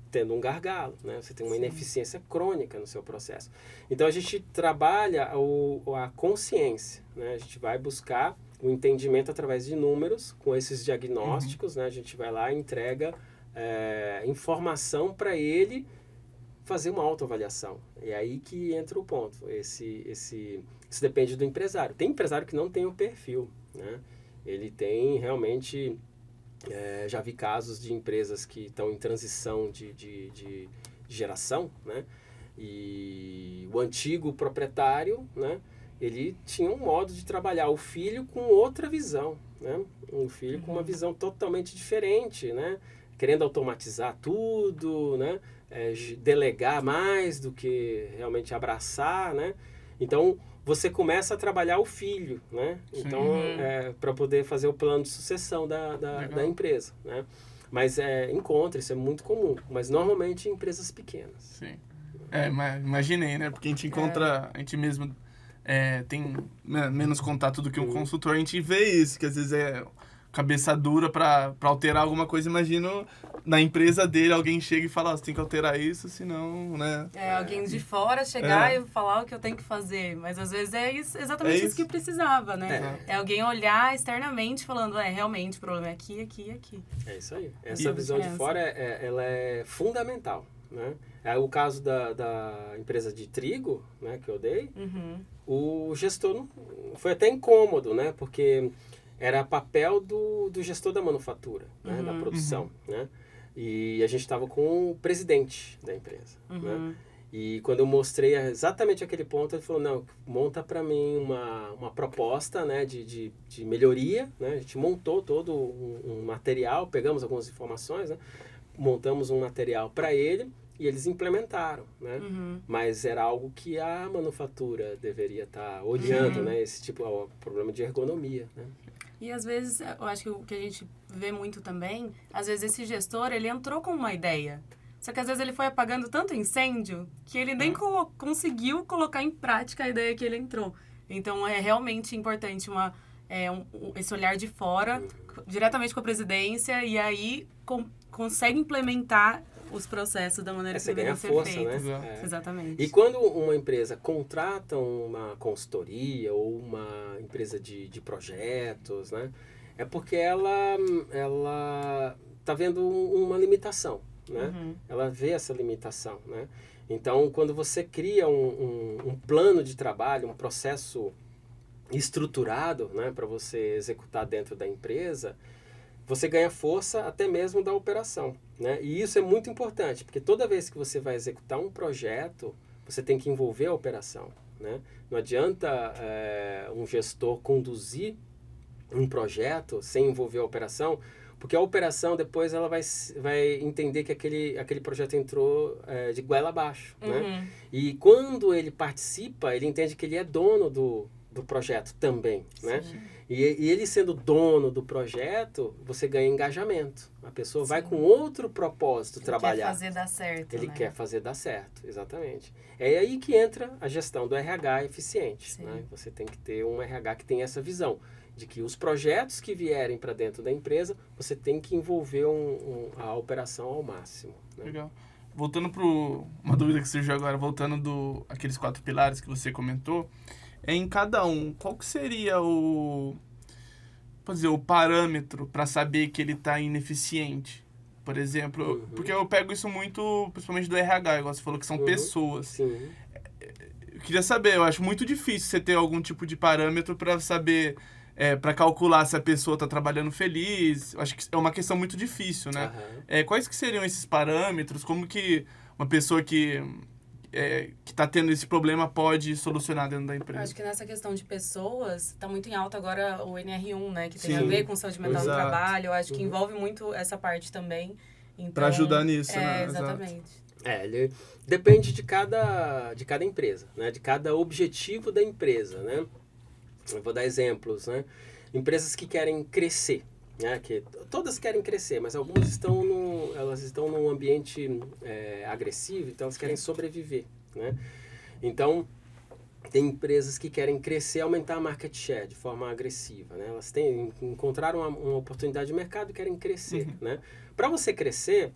tendo um gargalo, né? Você tem uma ineficiência crônica no seu processo. Então, a gente trabalha a consciência, né? A gente vai buscar o entendimento através de números, com esses diagnósticos, né? A gente vai lá e entrega... informação para ele fazer uma autoavaliação. É aí que entra o ponto. Isso depende do empresário. Tem empresário que não tem o perfil, né? Ele tem realmente... já vi casos de empresas que estão em transição de geração, né? E o antigo proprietário, né? Ele tinha um modo de trabalhar. O filho com outra visão, né? Um filho com uma visão totalmente diferente, né? Querendo automatizar tudo, né? Delegar mais do que realmente abraçar, né? Então, você começa a trabalhar o filho, né? Então, para poder fazer o plano de sucessão da empresa, né? Mas isso é muito comum, mas normalmente em empresas pequenas. Sim. Imaginei, né? Porque a gente encontra, a gente mesmo tem menos contato do que um consultor, a gente vê isso, que às vezes cabeça dura para alterar alguma coisa. Imagino na empresa dele alguém chega e fala, você tem que alterar isso, senão, né? Alguém de fora chegar e falar o que eu tenho que fazer. Mas às vezes exatamente isso que precisava, né? É alguém olhar externamente falando, realmente o problema é aqui, aqui e aqui. É isso aí. Essa visão de fora, ela é fundamental, né? O caso da empresa de trigo, né, que eu dei, o gestor foi até incômodo, né? Porque era papel do gestor da manufatura, né, da produção, né? E a gente estava com o presidente da empresa, né? E quando eu mostrei exatamente aquele ponto, ele falou, não, monta para mim uma proposta, né, de melhoria, né? A gente montou todo um material, pegamos algumas informações, né? Montamos um material para ele e eles implementaram, né? Mas era algo que a manufatura deveria estar olhando, né? Esse tipo de problema de ergonomia, né? E às vezes, eu acho que o que a gente vê muito também, às vezes esse gestor, ele entrou com uma ideia. Só que às vezes ele foi apagando tanto incêndio que ele nem conseguiu colocar em prática a ideia que ele entrou. Então é realmente importante esse olhar de fora, diretamente com a presidência, e aí consegue implementar os processos da maneira que deveriam ser feitos. Né? Exatamente. E quando uma empresa contrata uma consultoria ou uma empresa de projetos, né? É porque ela está vendo uma limitação, né? Ela vê essa limitação, né? Então, quando você cria um plano de trabalho, um processo estruturado, né, para você executar dentro da empresa, você ganha força até mesmo da operação, né? E isso é muito importante, porque toda vez que você vai executar um projeto, você tem que envolver a operação, né? Não adianta um gestor conduzir um projeto sem envolver a operação, Porque a operação, depois, ela vai entender que aquele projeto entrou de goela abaixo, né? E quando ele participa, ele entende que ele é dono do projeto também, né? E ele sendo dono do projeto, você ganha engajamento. A pessoa vai com outro propósito trabalhar. Ele quer fazer dar certo, Ele quer fazer dar certo, exatamente. É aí que entra a gestão do RH eficiente, né? Você tem que ter um RH que tem essa visão de que os projetos que vierem para dentro da empresa, você tem que envolver a operação ao máximo, né? Legal. Voltando para uma dúvida que surgiu agora, voltando aqueles 4 pilares que você comentou, em cada um, qual que seria o parâmetro para saber que ele está ineficiente? Por exemplo, porque eu pego isso muito, principalmente do RH, igual você falou, que são pessoas. Sim. Eu queria saber, eu acho muito difícil você ter algum tipo de parâmetro para saber, para calcular se a pessoa está trabalhando feliz. Eu acho que é uma questão muito difícil, né? Quais que seriam esses parâmetros? Como que uma pessoa que está tendo esse problema pode solucionar dentro da empresa? Acho que nessa questão de pessoas, está muito em alta agora o NR1, né? Que tem a ver com saúde mental no trabalho. Eu acho que envolve muito essa parte também. Então, para ajudar nisso, né? Exatamente. Ele depende de cada empresa, né? De cada objetivo da empresa, né? Eu vou dar exemplos, né? Empresas que querem crescer, né? Que todas querem crescer, mas algumas estão num ambiente agressivo, então elas querem sobreviver, né? Então, tem empresas que querem crescer, aumentar a market share de forma agressiva, né? Elas encontraram uma oportunidade de mercado e querem crescer, né? Para você crescer,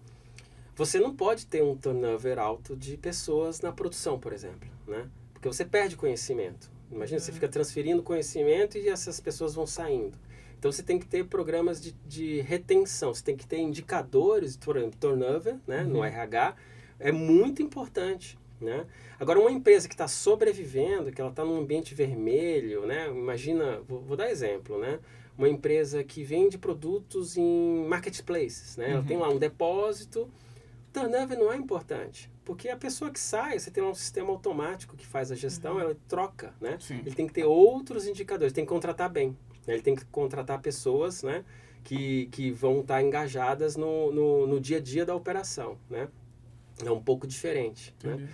você não pode ter um turnover alto de pessoas na produção, por exemplo, né? Porque você perde conhecimento. Imagina, você fica transferindo conhecimento e essas pessoas vão saindo. Então, você tem que ter programas de retenção, você tem que ter indicadores de turnover, né, no RH, é muito importante, né? Agora, uma empresa que está sobrevivendo, que ela está num ambiente vermelho, né? Imagina, vou dar exemplo, né? Uma empresa que vende produtos em marketplaces, né? Ela tem lá um depósito, turnover não é importante, porque a pessoa que sai, você tem um sistema automático que faz a gestão, ela troca, né? Sim. Ele tem que ter outros indicadores, tem que contratar bem, né? Ele tem que contratar pessoas, né, que vão estar engajadas no dia a dia da operação, né? É um pouco diferente, né?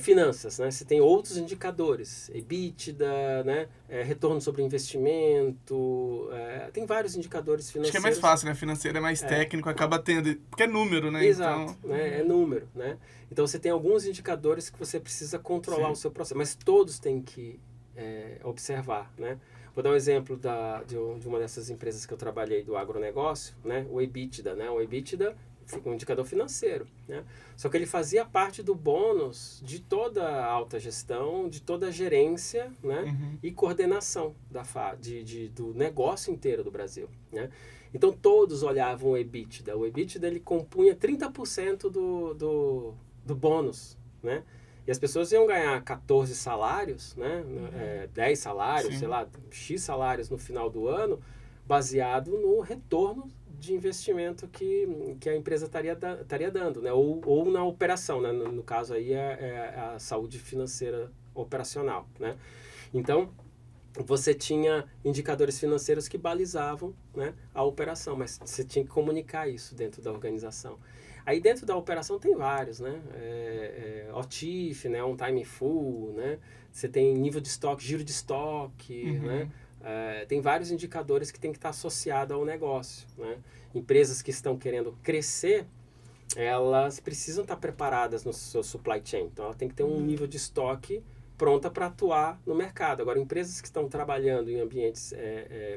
Finanças, né? Você tem outros indicadores, EBITDA, né? Retorno sobre investimento, tem vários indicadores financeiros. Acho que é mais fácil, né? Financeiro é mais técnico, acaba tendo, porque é número, né? Exato, então... né? É número, né? Então, você tem alguns indicadores que você precisa controlar o seu processo, mas todos têm que observar, né? Vou dar um exemplo de uma dessas empresas que eu trabalhei do agronegócio, né? O EBITDA, né? O EBITDA um indicador financeiro, né? Só que ele fazia parte do bônus de toda a alta gestão, de toda a gerência, né? E coordenação do negócio inteiro do Brasil, né? Então, todos olhavam o EBITDA. O EBITDA, ele compunha 30% do bônus, né? E as pessoas iam ganhar 14 salários, né? 10 salários, sei lá, X salários no final do ano, baseado no retorno de investimento que a empresa estaria dando, né? Ou na operação, né? No caso aí é a saúde financeira operacional, né? Então, você tinha indicadores financeiros que balizavam, né, a operação, mas você tinha que comunicar isso dentro da organização. Aí dentro da operação tem vários, né? OTIF, né? On Time in Full, né? Você tem nível de estoque, giro de estoque, né? Tem vários indicadores que tem que estar associado ao negócio, né? Empresas que estão querendo crescer, elas precisam estar preparadas no seu supply chain. Então, ela tem que ter um nível de estoque pronta para atuar no mercado. Agora, empresas que estão trabalhando em ambientes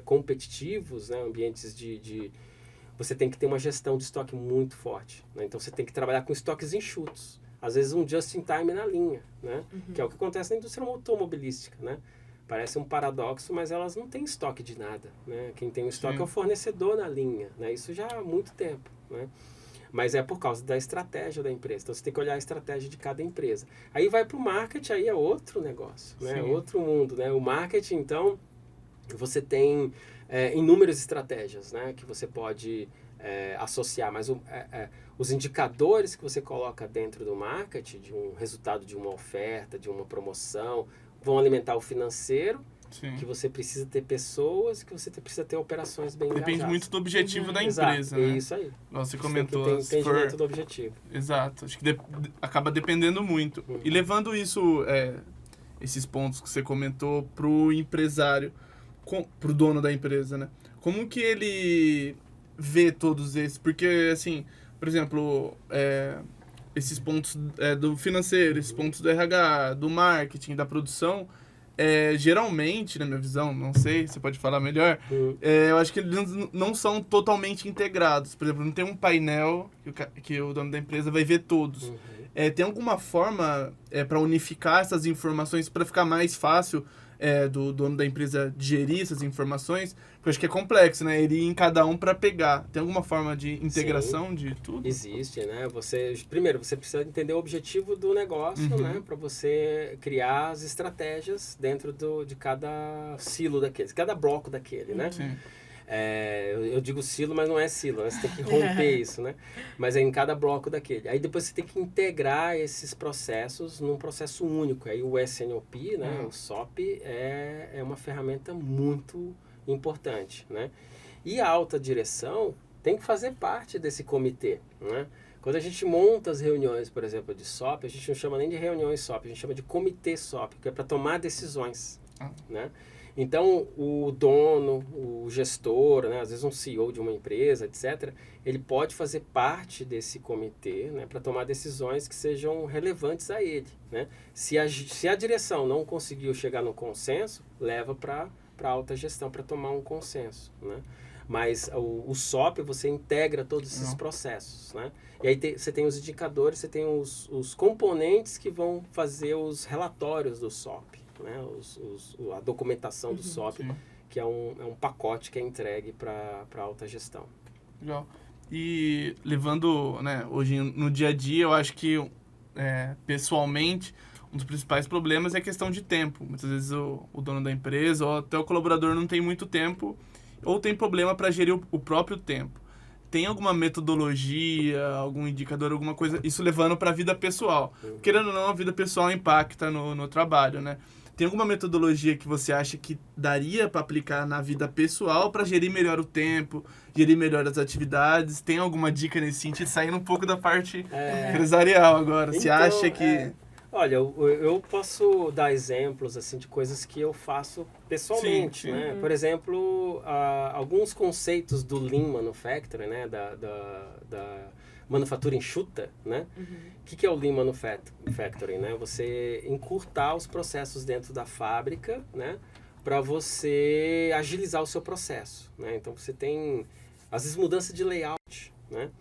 competitivos, né? Ambientes você tem que ter uma gestão de estoque muito forte, né? Então, você tem que trabalhar com estoques enxutos. Às vezes, um just-in-time na linha, né? Que é o que acontece na indústria automobilística, né? Parece um paradoxo, mas elas não têm estoque de nada, né? Quem tem o estoque é o fornecedor na linha, né? Isso já há muito tempo, né? Mas é por causa da estratégia da empresa. Então, você tem que olhar a estratégia de cada empresa. Aí vai para o marketing, aí é outro negócio, né? Outro mundo, né? O marketing, então, você tem inúmeras estratégias, né? Que você pode associar, mas os indicadores que você coloca dentro do marketing, de um resultado de uma oferta, de uma promoção, vão alimentar o financeiro Sim. que você precisa ter pessoas, que você precisa ter operações bem engajadas. Depende muito do objetivo da Exato, empresa, né? Isso aí. Você Você comentou. tem que ter se for- entendimento do objetivo. Exato. Acho que acaba dependendo muito. E levando isso, esses pontos que você comentou pro empresário, pro dono da empresa, né? Como que ele vê todos esses? Porque, assim, por exemplo, esses pontos do financeiro, esses pontos do RH, do marketing, da produção, geralmente, na minha visão, não sei, você pode falar melhor, eu acho que eles não são totalmente integrados. Por exemplo, não tem um painel que o dono da empresa vai ver todos. Tem alguma forma para unificar essas informações para ficar mais fácil do dono da empresa digerir essas informações? Porque eu acho que é complexo, né? Ele ir em cada um para pegar. Tem alguma forma de integração de tudo? Existe, né? Primeiro, você precisa entender o objetivo do negócio, né? Para você criar as estratégias dentro de cada silo daquele, cada bloco daquele, né? Sim. Eu digo silo, mas não é silo, né? Você tem que romper isso, né? Mas é em cada bloco daquele. Aí depois você tem que integrar esses processos num processo único. Aí o SNOP, né? O SOP é uma ferramenta muito importante, né? E a alta direção tem que fazer parte desse comitê, né? Quando a gente monta as reuniões, por exemplo, de SOP, a gente não chama nem de reuniões SOP, a gente chama de comitê SOP, que é para tomar decisões, né? Então, o dono, o gestor, né, às vezes um CEO de uma empresa, etc., ele pode fazer parte desse comitê, né, para tomar decisões que sejam relevantes a ele, né? Se a direção não conseguiu chegar no consenso, leva para a alta gestão para tomar um consenso, né? Mas o SOP, você integra todos esses processos, né? E aí você tem os indicadores, você tem os componentes que vão fazer os relatórios do SOP, né? A documentação do SOP, Sim. que é um pacote que é entregue para a alta gestão. Legal. E levando, né, hoje no dia a dia, eu acho que, pessoalmente, um dos principais problemas é a questão de tempo. Muitas vezes o dono da empresa ou até o colaborador não tem muito tempo ou tem problema para gerir o próprio tempo. Tem alguma metodologia, algum indicador, alguma coisa, isso levando para a vida pessoal. Querendo ou não, a vida pessoal impacta no trabalho, né? Tem alguma metodologia que você acha que daria para aplicar na vida pessoal para gerir melhor o tempo, gerir melhor as atividades? Tem alguma dica nesse sentido? Saindo um pouco da parte empresarial agora. Você acha que... Olha, eu posso dar exemplos assim de coisas que eu faço pessoalmente, Sim. né? Por exemplo, alguns conceitos do Lean Manufacturing, né? Da manufatura enxuta, né? O que é o Lean Manufacturing, né? Você encurtar os processos dentro da fábrica, né? Para você agilizar o seu processo, né? Então você tem às vezes mudança de layout, né?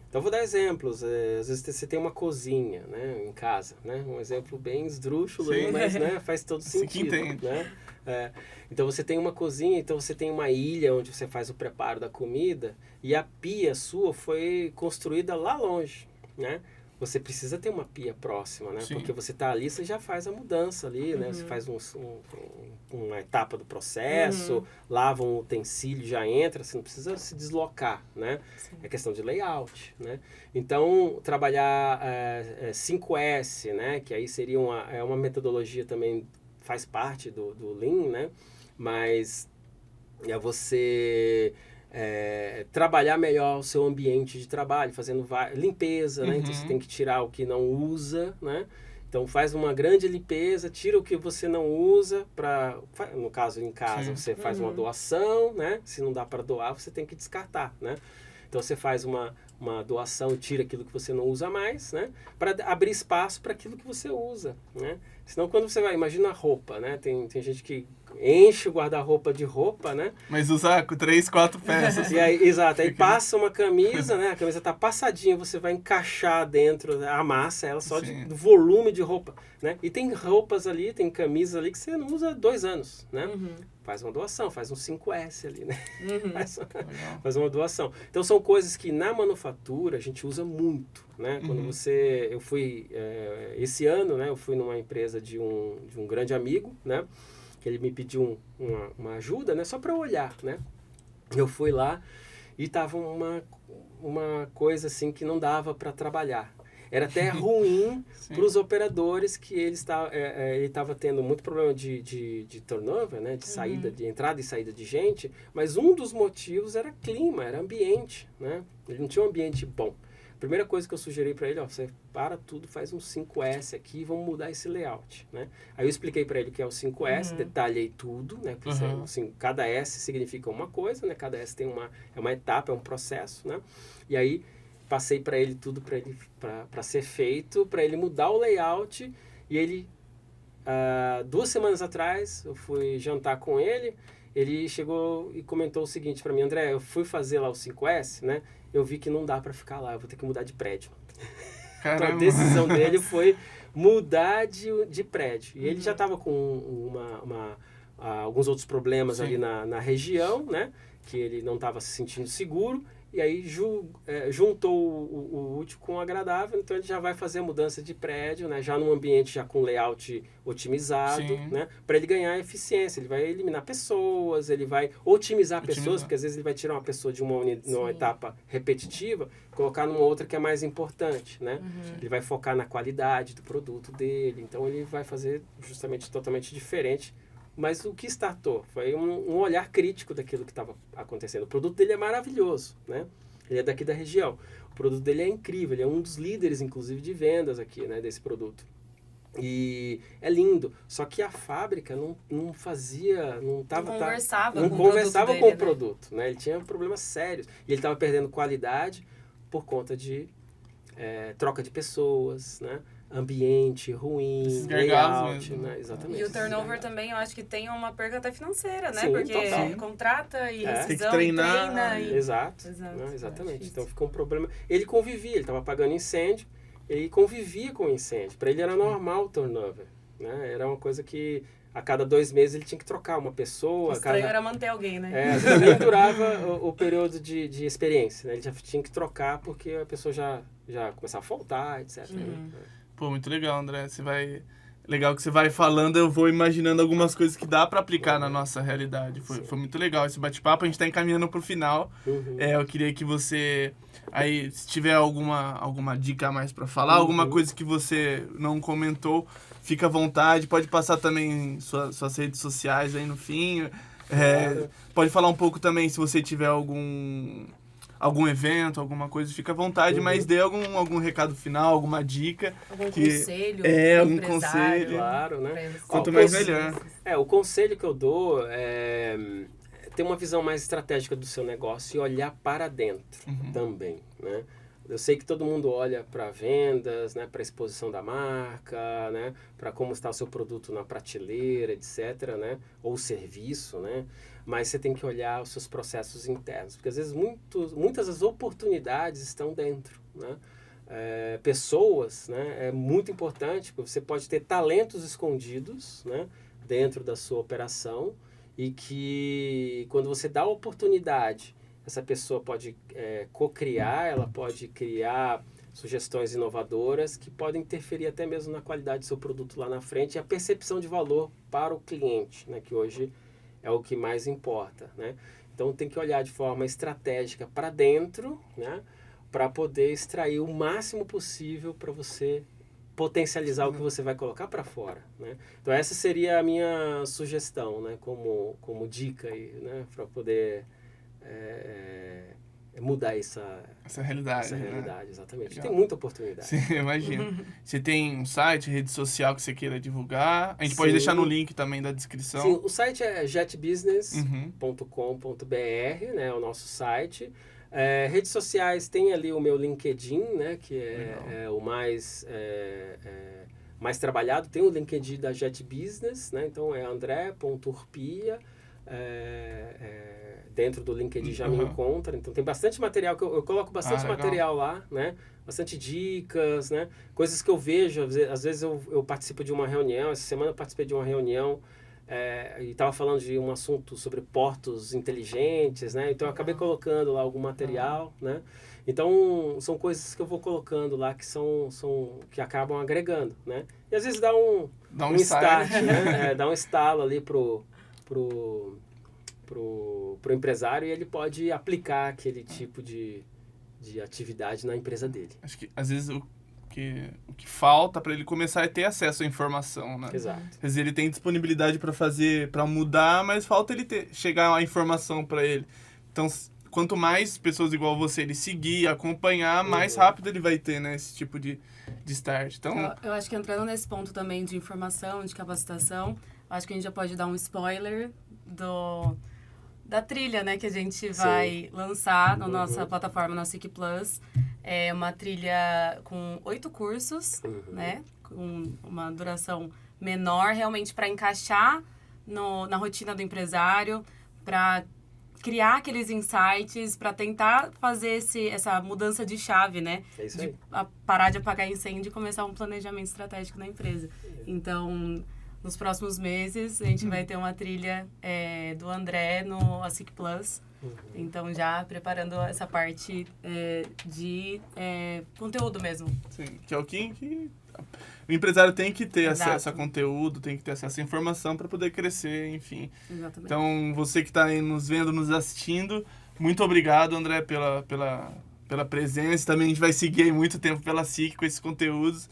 Então vou dar exemplos. Às vezes você tem uma cozinha, né, em casa, né? Um exemplo bem esdrúxulo, Sim. mas né, faz todo Assim que sentido, entende. né? Então você tem uma cozinha, então você tem uma ilha onde você faz o preparo da comida e a pia sua foi construída lá longe, né? Você precisa ter uma pia próxima, né? Sim. Porque você está ali, você já faz a mudança ali, né? Você faz uma etapa do processo, lava um utensílio, já entra, você não precisa se deslocar, né? Sim. É questão de layout, né? Então, trabalhar 5S, né? Que aí seria uma metodologia também, faz parte do Lean, né? Mas é você... trabalhar melhor o seu ambiente de trabalho, fazendo limpeza, né? Então você tem que tirar o que não usa, né? Então faz uma grande limpeza, tira o que você não usa, no caso em casa você faz uma doação, né? Se não dá para doar, você tem que descartar, né? Então você faz uma doação, tira aquilo que você não usa mais, né? Para abrir espaço para aquilo que você usa, né? Senão quando você vai, imagina a roupa, né? Tem gente que enche o guarda-roupa de roupa, né? Mas usar com 3, 4 peças. E aí, exato, aí passa uma camisa, né? A camisa tá passadinha, você vai encaixar dentro, amassa ela só do volume de roupa, né? E tem roupas ali, tem camisas ali que você não usa 2 anos, né? Faz uma doação, faz um 5S ali, né? Faz uma doação. Então são coisas que na manufatura a gente usa muito, né? Quando eu fui, esse ano, né? Eu fui numa empresa de um grande amigo, né? Que ele me pediu uma ajuda, né? Só para eu olhar, né? Eu fui lá e tava uma coisa assim que não dava para trabalhar. Era até ruim Sim. para os operadores, que ele estava tendo muito problema de turnover, né? De saída, de entrada e saída de gente, mas um dos motivos era clima, era ambiente, né? Ele não tinha um ambiente bom. Primeira coisa que eu sugeri para ele, você para tudo, faz um 5S aqui e vamos mudar esse layout, né? Aí eu expliquei para ele o que é o 5S, detalhei tudo, né? Porque assim, cada S significa uma coisa, né? Cada S tem é uma etapa, é um processo, né? E aí passei para ele tudo para ser feito, para ele mudar o layout, e ele 2 semanas atrás eu fui jantar com ele. Ele chegou e comentou o seguinte para mim: André, eu fui fazer lá o 5S, né? Eu vi que não dá para ficar lá, eu vou ter que mudar de prédio. Então a decisão dele foi mudar de prédio. E ele já estava com alguns outros problemas ali na região, né? Que ele não estava se sentindo seguro. E aí juntou o útil com o agradável, então ele já vai fazer a mudança de prédio, né? Já num ambiente já com layout otimizado, né? Para ele ganhar eficiência. Ele vai eliminar pessoas, ele vai otimizar pessoas, porque às vezes ele vai tirar uma pessoa de numa etapa repetitiva, colocar numa outra que é mais importante, né? Ele vai focar na qualidade do produto dele, então ele vai fazer justamente totalmente diferente. Mas o que startou foi um olhar crítico daquilo que estava acontecendo. O produto dele é maravilhoso, né? Ele é daqui da região. O produto dele é incrível, ele é um dos líderes, inclusive, de vendas aqui, né, desse produto. E é lindo. Só que a fábrica não conversava com o produto, né? Ele tinha problemas sérios. E ele estava perdendo qualidade por conta de troca de pessoas, né? Ambiente ruim, layout, né? Exatamente. E o turnover também, eu acho que tem uma perca até financeira, né? Sim, porque total. contrata e rescisão, tem que treinar. e treina. Exato. Né? Exatamente. Então ficou um problema. Ele convivia, ele estava apagando incêndio, ele convivia com o incêndio. Para ele era normal o turnover, né? Era uma coisa que a cada 2 meses ele tinha que trocar uma pessoa. O estranho era manter alguém, né? Às vezes nem durava o período de experiência, né? Ele já tinha que trocar porque a pessoa já começava a faltar, etc. Né? Pô, muito legal, André. Legal que você vai falando, eu vou imaginando algumas coisas que dá para aplicar na nossa realidade. Foi muito legal esse bate-papo. A gente está encaminhando para o final. Eu queria que você, aí, se tiver alguma dica a mais para falar, alguma coisa que você não comentou, fica à vontade. Pode passar também suas redes sociais aí no fim. Pode falar um pouco também se você tiver algum evento, alguma coisa, fica à vontade, mas dê algum recado final, alguma dica. Algum conselho. Algum conselho. Claro, né? Quanto mais melhor. O conselho que eu dou é ter uma visão mais estratégica do seu negócio e olhar para dentro também, né? Eu sei que todo mundo olha para vendas, né, para a exposição da marca, né, para como está o seu produto na prateleira, etc., né, ou serviço, né, mas você tem que olhar os seus processos internos, porque às vezes muitas das oportunidades estão dentro, né. Pessoas, né, é muito importante, porque você pode ter talentos escondidos, né, dentro da sua operação, e que quando você dá a oportunidade, essa pessoa pode co-criar, ela pode criar sugestões inovadoras que podem interferir até mesmo na qualidade do seu produto lá na frente e a percepção de valor para o cliente, né, que hoje é o que mais importa, né? Então tem que olhar de forma estratégica para dentro, né, para poder extrair o máximo possível para você potencializar o que você vai colocar para fora, né? Então essa seria a minha sugestão, né, como dica aí, né, para poder mudar essa realidade. Essa realidade, né? Exatamente. Legal. Tem muita oportunidade. Sim, imagino. Você tem um site, rede social que você queira divulgar? A gente pode deixar no link também da descrição. Sim, o site é jetbusiness.com.br, né, é o nosso site. Redes sociais, tem ali o meu LinkedIn, né, que é o mais trabalhado. Tem o LinkedIn da Jet Business, né, então é andré.urpia. Dentro do LinkedIn já me encontra, então tem bastante material, que eu coloco bastante material lá, né, bastante dicas, né, coisas que eu vejo, às vezes eu participo de uma reunião, essa semana eu participei de uma reunião e estava falando de um assunto sobre portos inteligentes, né, então eu acabei colocando lá algum material, né, então são coisas que eu vou colocando lá que acabam agregando, né, e às vezes dá um start, né, dá um estalo ali pro empresário e ele pode aplicar aquele tipo de atividade na empresa dele. Acho que às vezes o que falta para ele começar a ter acesso à informação, né? Exato. Quer dizer, ele tem disponibilidade para mudar, mas falta ele chegar a informação para ele. Então, quanto mais pessoas igual você ele seguir, acompanhar, mais rápido ele vai ter, né, esse tipo de start. Então, eu acho que entrando nesse ponto também de informação, de capacitação, acho que a gente já pode dar um spoiler da trilha, né, que a gente vai lançar na nossa plataforma, na SIC Plus. É uma trilha com 8 cursos, né, com uma duração menor, realmente para encaixar na rotina do empresário, para criar aqueles insights, para tentar fazer essa mudança de chave, né? É isso aí. Parar de apagar incêndio e começar um planejamento estratégico na empresa. Então, nos próximos meses, a gente vai ter uma trilha do André no ASIC Plus. Então, já preparando essa parte de conteúdo mesmo. sim, que é o que o empresário tem que ter Exato. acesso a conteúdo, tem que ter acesso a informação para poder crescer, enfim. Exatamente. Então, você que está aí nos vendo, nos assistindo, muito obrigado, André, pela presença. Também a gente vai seguir aí muito tempo pela SIC com esses conteúdos.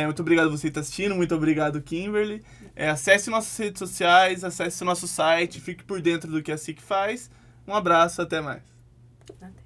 Muito obrigado você que está assistindo, muito obrigado, Kimberly. Acesse nossas redes sociais, acesse o nosso site, fique por dentro do que a SIC faz. Um abraço, até mais. Até.